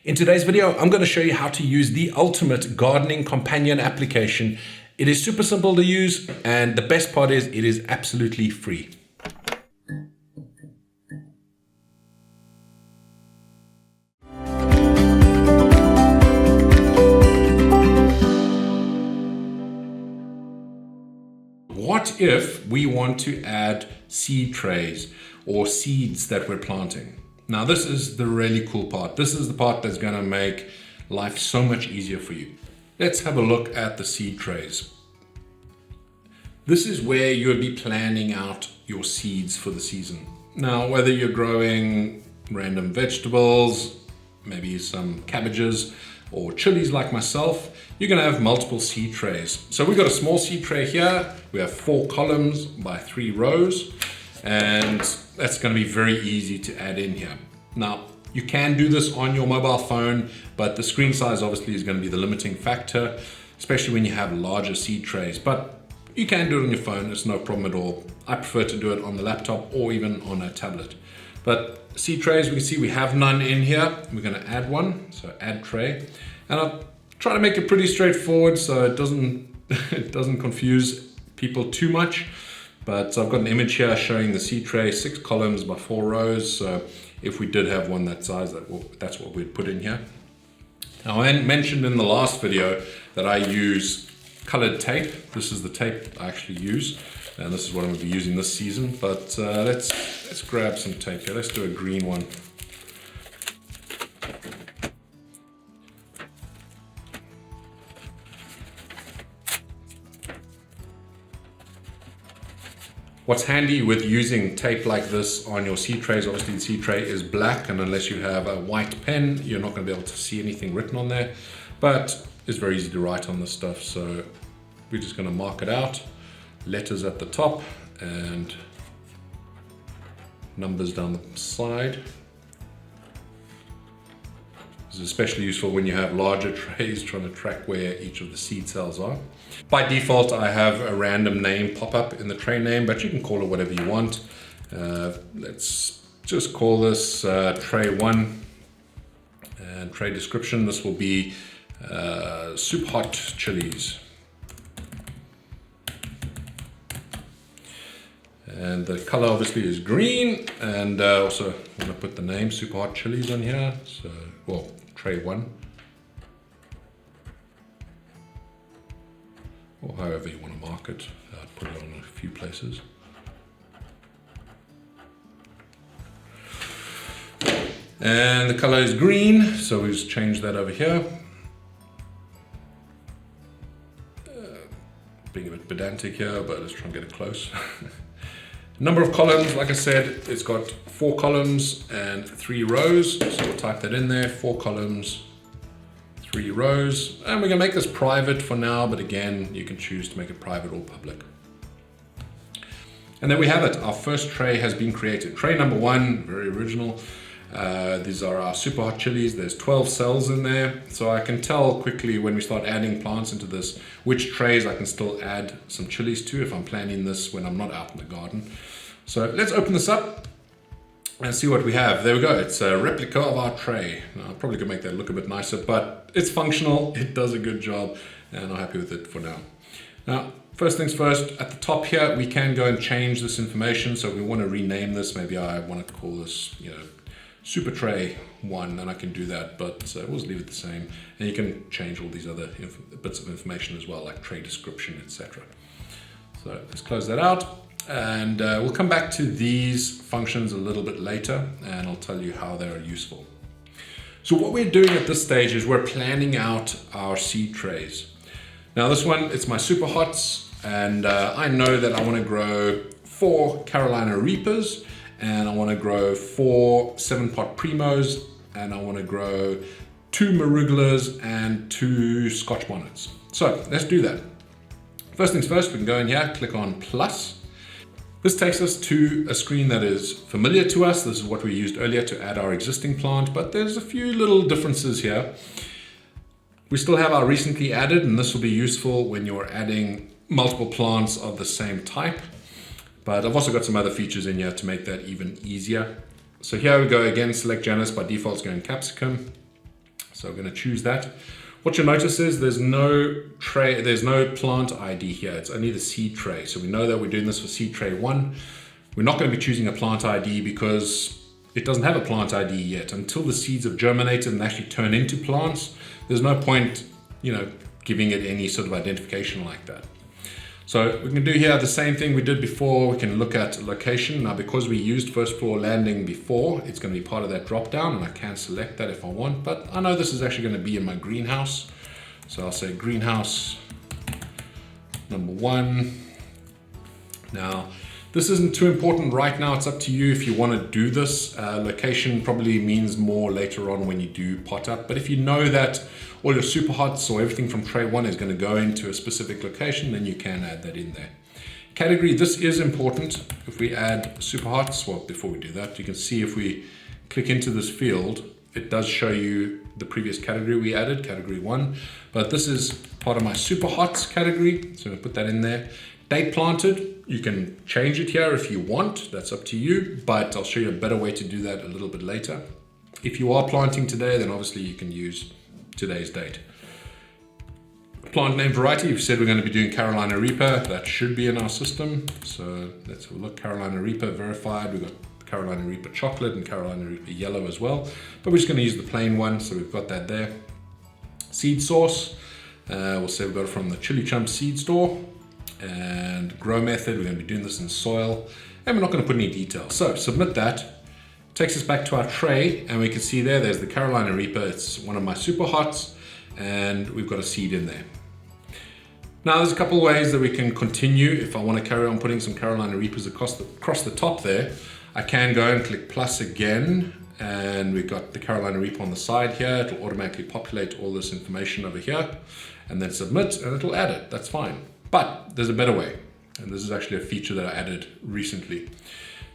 In today's video, I'm going to show you how to use the ultimate gardening companion application. It is super simple to use, and the best part is it is absolutely free. What if we want to add seed trays or seeds that we're planting? Now, this is the really cool part. This is the part that's going to make life so much easier for you. Let's have a look at the seed trays. This is where you'll be planning out your seeds for the season. Now, whether you're growing random vegetables, maybe some cabbages or chilies like myself, you're going to have multiple seed trays. So we've got a small seed tray here. We have 4 columns by 3 rows, and that's going to be very easy to add in here. Now, you can do this on your mobile phone, but the screen size obviously is going to be the limiting factor, especially when you have larger seed trays. But you can do it on your phone, it's no problem at all. I prefer to do it on the laptop or even on a tablet. But seed trays, we can see we have none in here. We're going to add one, so add tray. And I'll try to make it pretty straightforward so it doesn't confuse people too much. But I've got an image here showing the seed tray, 6 columns by 4 rows. So if we did have one that size, that's what we'd put in here. Now, I mentioned in the last video that I use colored tape. This is the tape I actually use, and this is what I'm going to be using this season. But let's grab some tape here. Let's do a green one. What's handy with using tape like this on your seed trays, obviously the seed tray is black, and unless you have a white pen, you're not going to be able to see anything written on there. But it's very easy to write on this stuff, so we're just going to mark it out. Letters at the top and numbers down the side. This is especially useful when you have larger trays trying to track where each of the seed cells are. By default, I have a random name pop up in the tray name, but you can call it whatever you want. Let's just call this tray 1, and tray description. This will be super hot chilies. And the color obviously is green, and also I'm going to put the name super hot chilies on here. So, well, tray 1. Or however you want to mark it. I'd put it on a few places. And the color is green, so we'll just change that over here. Being a bit pedantic here, but let's try and get it close. Number of columns, like I said, it's got 4 columns and 3 rows. So we'll type that in there, 4 columns, 3 rows. And we're gonna make this private for now, but again, you can choose to make it private or public. And there we have it. Our first tray has been created. Tray number 1, very original. These are our super hot chilies. There's 12 cells in there. So I can tell quickly when we start adding plants into this, which trays I can still add some chilies to if I'm planning this when I'm not out in the garden. So let's open this up and see what we have. There we go. It's a replica of our tray. Now, I'm probably gonna make that look a bit nicer, but it's functional. It does a good job, and I'm happy with it for now. Now, first things first, at the top here, we can go and change this information. So if we want to rename this, maybe I want to call this, Super Tray 1, and I can do that, but we'll just leave it the same. And you can change all these other bits of information as well, like tray description, etc. So let's close that out, and we'll come back to these functions a little bit later, and I'll tell you how they're useful. So what we're doing at this stage is we're planning out our seed trays. Now this one, it's my super hots, and I know that I want to grow 4 Carolina Reapers, and I want to grow 4 7-pot primos, and I want to grow 2 Arugulas and 2 Scotch bonnets. So let's do that. First things first, we can go in here, click on plus. This takes us to a screen that is familiar to us. This is what we used earlier to add our existing plant, but there's a few little differences here. We still have our recently added, and this will be useful when you're adding multiple plants of the same type. But I've also got some other features in here to make that even easier. So here we go again, select genus, by default it's going capsicum. So we're going to choose that. What you'll notice is there's no plant ID here. It's only the seed tray. So we know that we're doing this for seed tray 1. We're not going to be choosing a plant ID because it doesn't have a plant ID yet. Until the seeds have germinated and actually turn into plants, there's no point, giving it any sort of identification like that. So we can do here the same thing we did before. We can look at location. Now, because we used first floor landing before, it's going to be part of that drop down, and I can select that if I want, but I know this is actually going to be in my greenhouse. So I'll say greenhouse number 1. Now, this isn't too important right now. It's up to you if you want to do this. Location probably means more later on when you do pot up. But if you know that all your super hots or everything from tray 1 is going to go into a specific location, then you can add that in there. Category, this is important. If we add super hots, well, before we do that, you can see if we click into this field, it does show you the previous category we added, category 1. But this is part of my super hots category, so I'm going to put that in there. Date planted, you can change it here if you want, that's up to you, but I'll show you a better way to do that a little bit later. If you are planting today, then obviously you can use today's date. Plant name variety, we've said we're going to be doing Carolina Reaper, that should be in our system. So let's have a look, Carolina Reaper verified, we've got Carolina Reaper chocolate and Carolina Reaper yellow as well, but we're just going to use the plain one, so we've got that there. Seed source, we'll say we've got it from the ChilliChump seed store. And grow method, we're going to be doing this in soil, and we're not going to put any details. So submit that, takes us back to our tray, and we can see there's the Carolina Reaper. It's one of my super hots, and we've got a seed in there. Now there's a couple of ways that we can continue. If I want to carry on putting some Carolina Reapers across the top there, I can go and click plus again, and we've got the Carolina Reaper on the side here. It'll automatically populate all this information over here, and then submit, and it'll add it. That's fine. But there's a better way, and this is actually a feature that I added recently.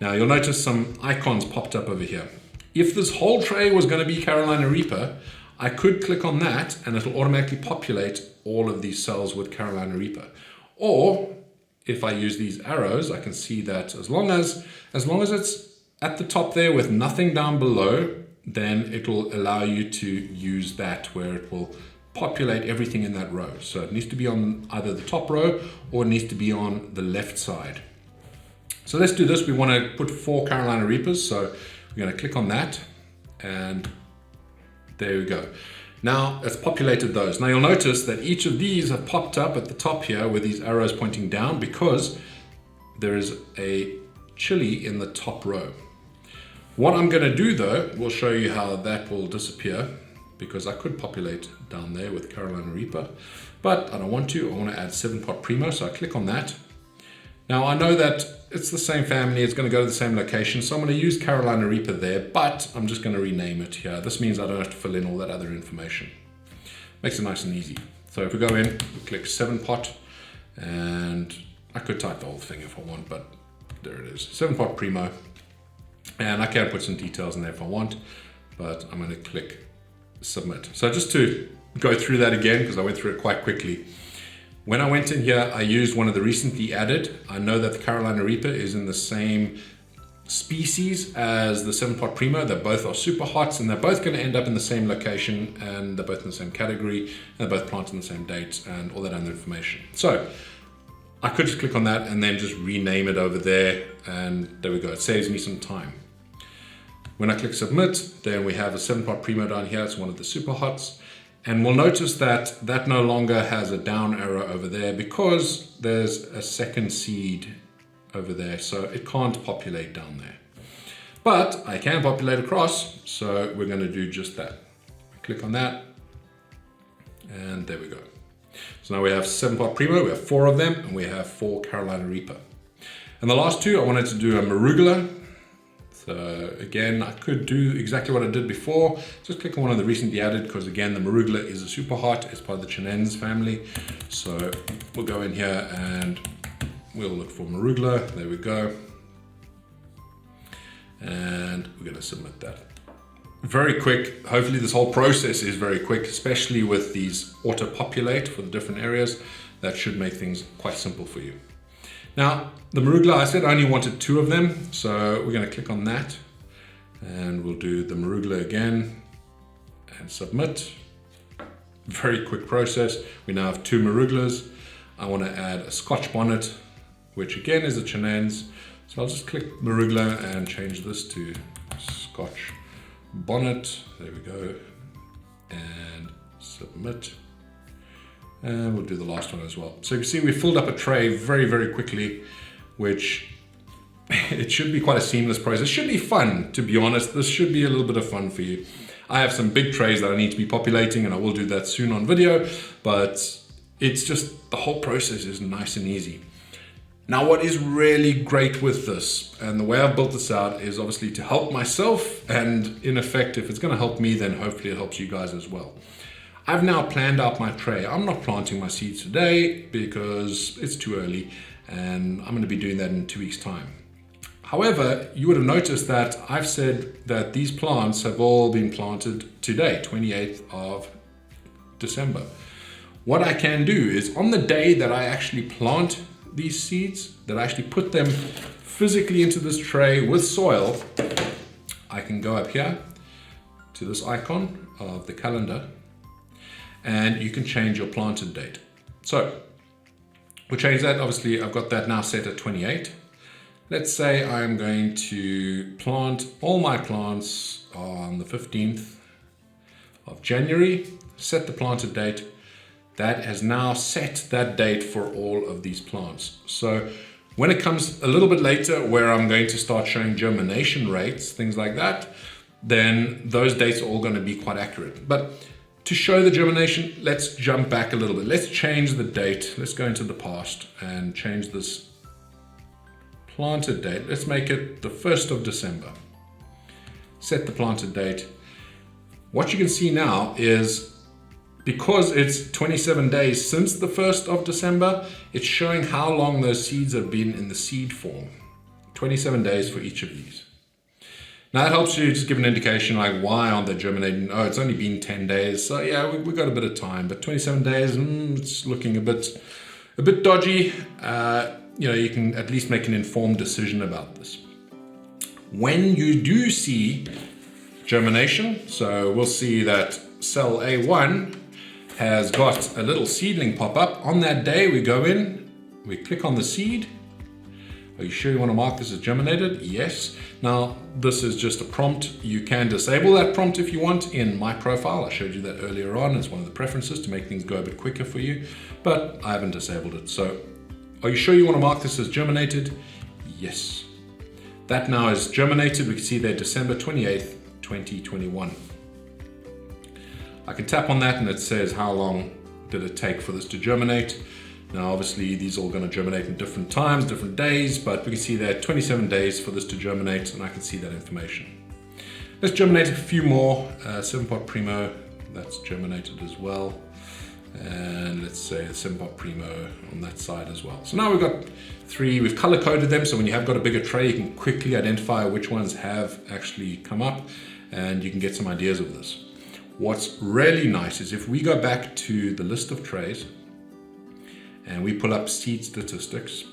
Now you'll notice some icons popped up over here. If this whole tray was going to be Carolina Reaper, I could click on that and it'll automatically populate all of these cells with Carolina Reaper. Or if I use these arrows, I can see that as long as it's at the top there with nothing down below, then it will allow you to use that where it will populate everything in that row. So it needs to be on either the top row or it needs to be on the left side. So let's do this. We want to put 4 Carolina Reapers. So we're going to click on that and there we go. Now it's populated those. Now you'll notice that each of these have popped up at the top here with these arrows pointing down because there is a chili in the top row. What I'm going to do though, we'll show you how that will disappear, because I could populate down there with Carolina Reaper, but I don't want to. I want to add 7-pot Primo, so I click on that. Now I know that it's the same family, it's going to go to the same location, so I'm going to use Carolina Reaper there, but I'm just going to rename it here. This means I don't have to fill in all that other information. Makes it nice and easy. So if we go in, we click 7-pot, and I could type the whole thing if I want, but there it is, 7-pot Primo. And I can put some details in there if I want, but I'm going to click submit. So just to go through that again, because I went through it quite quickly. When I went in here, I used one of the recently added. I know that the Carolina Reaper is in the same species as the 7-pot Primo. They both are super hots, and they're both going to end up in the same location, and they're both in the same category, and they're both planted on the same dates and all that other information. So I could just click on that and then just rename it over there, and there we go. It saves me some time. When I click submit, then we have a 7-pot Primo down here. It's one of the super hots. And we'll notice that that no longer has a down arrow over there because there's a second seed over there. So it can't populate down there. But I can populate across. So we're going to do just that. Click on that. And there we go. So now we have 7-pot Primo. We have 4 of them. And we have 4 Carolina Reaper. And the last 2, I wanted to do a Arugula. So again, I could do exactly what I did before. Just click on one of the recently added, because again, the Arugula is a super hot. It's part of the Chinense family. So we'll go in here and we'll look for Arugula. There we go. And we're going to submit that. Very quick. Hopefully this whole process is very quick, especially with these auto-populate for the different areas. That should make things quite simple for you. Now, the Arugula, I said I only wanted 2 of them, so we're going to click on that, and we'll do the Arugula again, and submit. Very quick process. We now have 2 Arugulas. I want to add a Scotch bonnet, which again is a Chinense. So I'll just click Arugula and change this to Scotch bonnet. There we go. And submit. And we'll do the last one as well. So you can see we filled up a tray very, very quickly, which it should be quite a seamless process. It should be fun, to be honest. This should be a little bit of fun for you. I have some big trays that I need to be populating, and I will do that soon on video, but it's just the whole process is nice and easy. Now, what is really great with this, and the way I've built this out, is obviously to help myself, and in effect, if it's going to help me, then hopefully it helps you guys as well. I've now planned out my tray. I'm not planting my seeds today because it's too early, and I'm going to be doing that in 2 weeks' time. However, you would have noticed that I've said that these plants have all been planted today, 28th of December. What I can do is on the day that I actually plant these seeds, that I actually put them physically into this tray with soil, I can go up here to this icon of the calendar and you can change your planted date. So we'll change that. Obviously, I've got that now set at 28. Let's say I'm going to plant all my plants on the 15th of January, set the planted date. That has now set that date for all of these plants. So when it comes a little bit later where I'm going to start showing germination rates, things like that, then those dates are all going to be quite accurate. But to show the germination, let's jump back a little bit. Let's change the date. Let's go into the past and change this planted date. Let's make it the 1st of December. Set the planted date. What you can see now is because it's 27 days since the 1st of December, it's showing how long those seeds have been in the seed form. 27 days for each of these. Now that helps you just give an indication like why aren't they germinating? Oh, it's only been 10 days. So yeah, we've got a bit of time, but 27 days, it's looking a bit dodgy. You can at least make an informed decision about this. When you do see germination, so we'll see that cell A1 has got a little seedling pop up. On that day, we go in, we click on the seed. Are you sure you want to mark this as germinated? Yes. Now, this is just a prompt. You can disable that prompt if you want in my profile. I showed you that earlier on. It's one of the preferences to make things go a bit quicker for you, but I haven't disabled it. So, are you sure you want to mark this as germinated? Yes. That now is germinated. We can see there December 28th, 2021. I can tap on that and it says how long did it take for this to germinate. Now obviously these are all going to germinate in different times, different days, but we can see there 27 days for this to germinate and I can see that information. Let's germinate a few more. 7-pot Primo, that's germinated as well. And let's say the 7-pot Primo on that side as well. So now we've got 3, we've color coded them, so when you have got a bigger tray you can quickly identify which ones have actually come up and you can get some ideas of this. What's really nice is if we go back to the list of trays and we pull up seed statistics,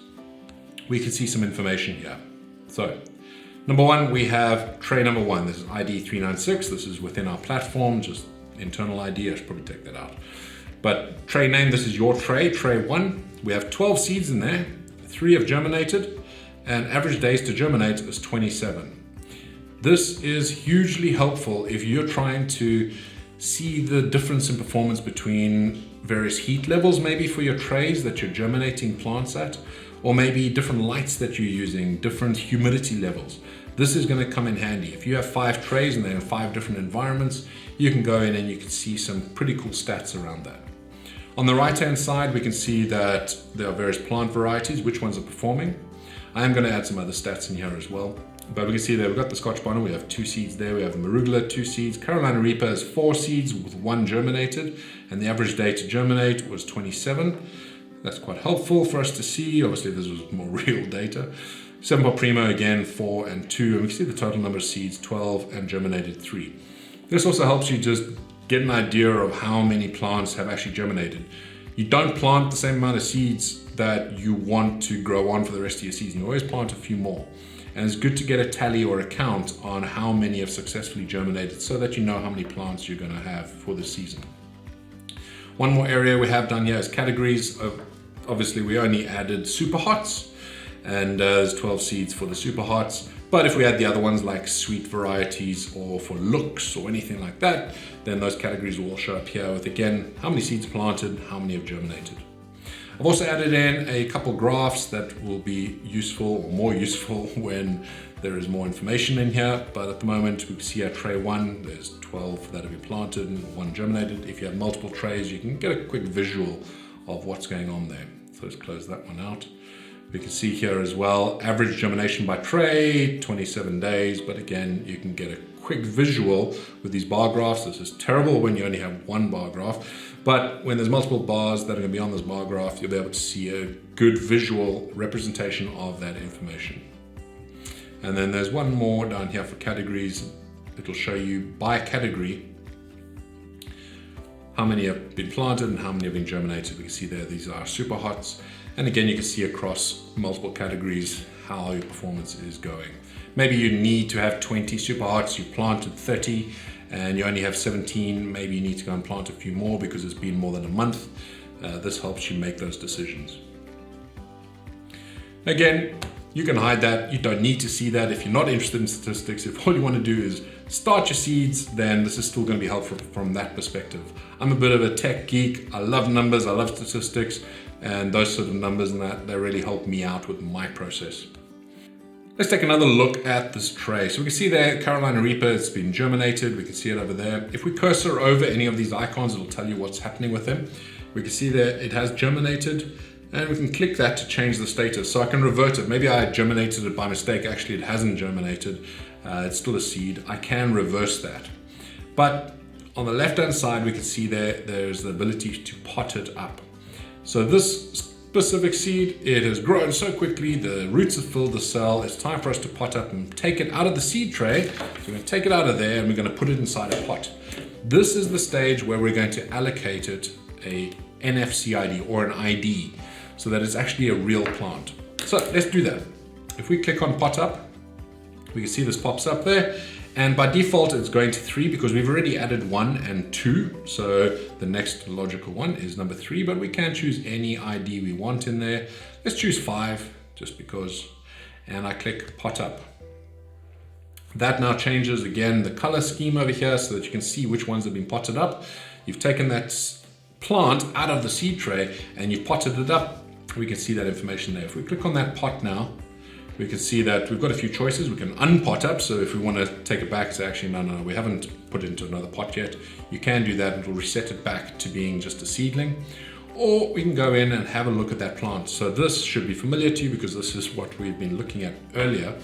we can see some information here. So number 1, we have tray number 1. This is ID 396. This is within our platform, just internal ID. I should probably take that out. But tray name, this is your tray, tray 1. We have 12 seeds in there. 3 have germinated and average days to germinate is 27. This is hugely helpful if you're trying to see the difference in performance between various heat levels maybe for your trays that you're germinating plants at, or maybe different lights that you're using, different humidity levels. This is going to come in handy. If you have 5 trays and they're in 5 different environments, you can go in and you can see some pretty cool stats around that. On the right hand side, we can see that there are various plant varieties, which ones are performing. I am going to add some other stats in here as well. But we can see there we've got the Scotch bonnet, we have 2 seeds there, we have Arugula, 2 seeds, Carolina Reaper has 4 seeds with 1 germinated, and the average day to germinate was 27. That's quite helpful for us to see. Obviously this was more real data. 7-pot Primo again, 4 and 2, and we can see the total number of seeds, 12, and germinated 3. This also helps you just get an idea of how many plants have actually germinated. You don't plant the same amount of seeds that you want to grow on for the rest of your season. You always plant a few more. And it's good to get a tally or a count on how many have successfully germinated so that you know how many plants you're going to have for the season. One more area we have done here is categories. Obviously, we only added super hots, and there's 12 seeds for the super hots. But if we had the other ones like sweet varieties or for looks or anything like that, then those categories will all show up here with, again, how many seeds planted, how many have germinated. I've also added in a couple graphs that will be useful or more useful when there is more information in here. But at the moment, we can see our tray 1, there's 12 that have been planted and 1 germinated. If you have multiple trays, you can get a quick visual of what's going on there. So let's close that one out. We can see here as well, average germination by tray, 27 days. But again, you can get a quick visual with these bar graphs. This is terrible when you only have one bar graph. But when there's multiple bars that are going to be on this bar graph, you'll be able to see a good visual representation of that information. And then there's one more down here for categories. It'll show you by category how many have been planted and how many have been germinated. We can see there, these are super hots. And again, you can see across multiple categories how your performance is going. Maybe you need to have 20 super hots, you planted 30 and you only have 17. Maybe you need to go and plant a few more because it's been more than a month. This helps you make those decisions. Again, you can hide that. You don't need to see that. If you're not interested in statistics, if all you want to do is start your seeds, then this is still going to be helpful from that perspective. I'm a bit of a tech geek. I love numbers, I love statistics, and those sort of numbers and that, they really help me out with my process. Let's take another look at this tray. So we can see there, Carolina Reaper, it's been germinated. We can see it over there. If we cursor over any of these icons, it'll tell you what's happening with them. We can see there, it has germinated. And we can click that to change the status. So I can revert it. Maybe I germinated it by mistake. Actually, it hasn't germinated. It's still a seed. I can reverse that. But on the left-hand side, we can see there's the ability to pot it up. So this specific seed, it has grown so quickly, the roots have filled the cell. It's time for us to pot up and take it out of the seed tray. So we're going to take it out of there and we're going to put it inside a pot. This is the stage where we're going to allocate it a NFC ID or an ID, so that it's actually a real plant. So let's do that. If we click on pot up, we can see this pops up there. And by default, it's going to 3 because we've already added 1 and 2. So the next logical one is number 3, but we can choose any ID we want in there. Let's choose 5 just because, and I click pot up. That now changes again the color scheme over here so that you can see which ones have been potted up. You've taken that plant out of the seed tray and you've potted it up. We can see that information there. If we click on that pot now, we can see that we've got a few choices. We can unpot up. So if we want to take it back, say actually, no, we haven't put it into another pot yet. You can do that and it'll reset it back to being just a seedling. Or we can go in and have a look at that plant. So this should be familiar to you because this is what we've been looking at earlier.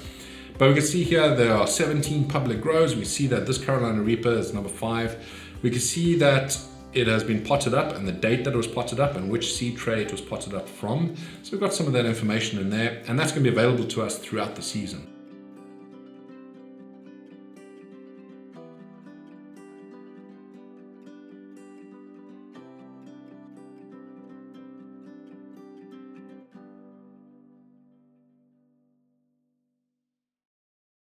But we can see here there are 17 public grows. We see that this Carolina Reaper is number 5. We can see that it has been potted up and the date that it was potted up and which seed tray it was potted up from. So we've got some of that information in there, and that's going to be available to us throughout the season.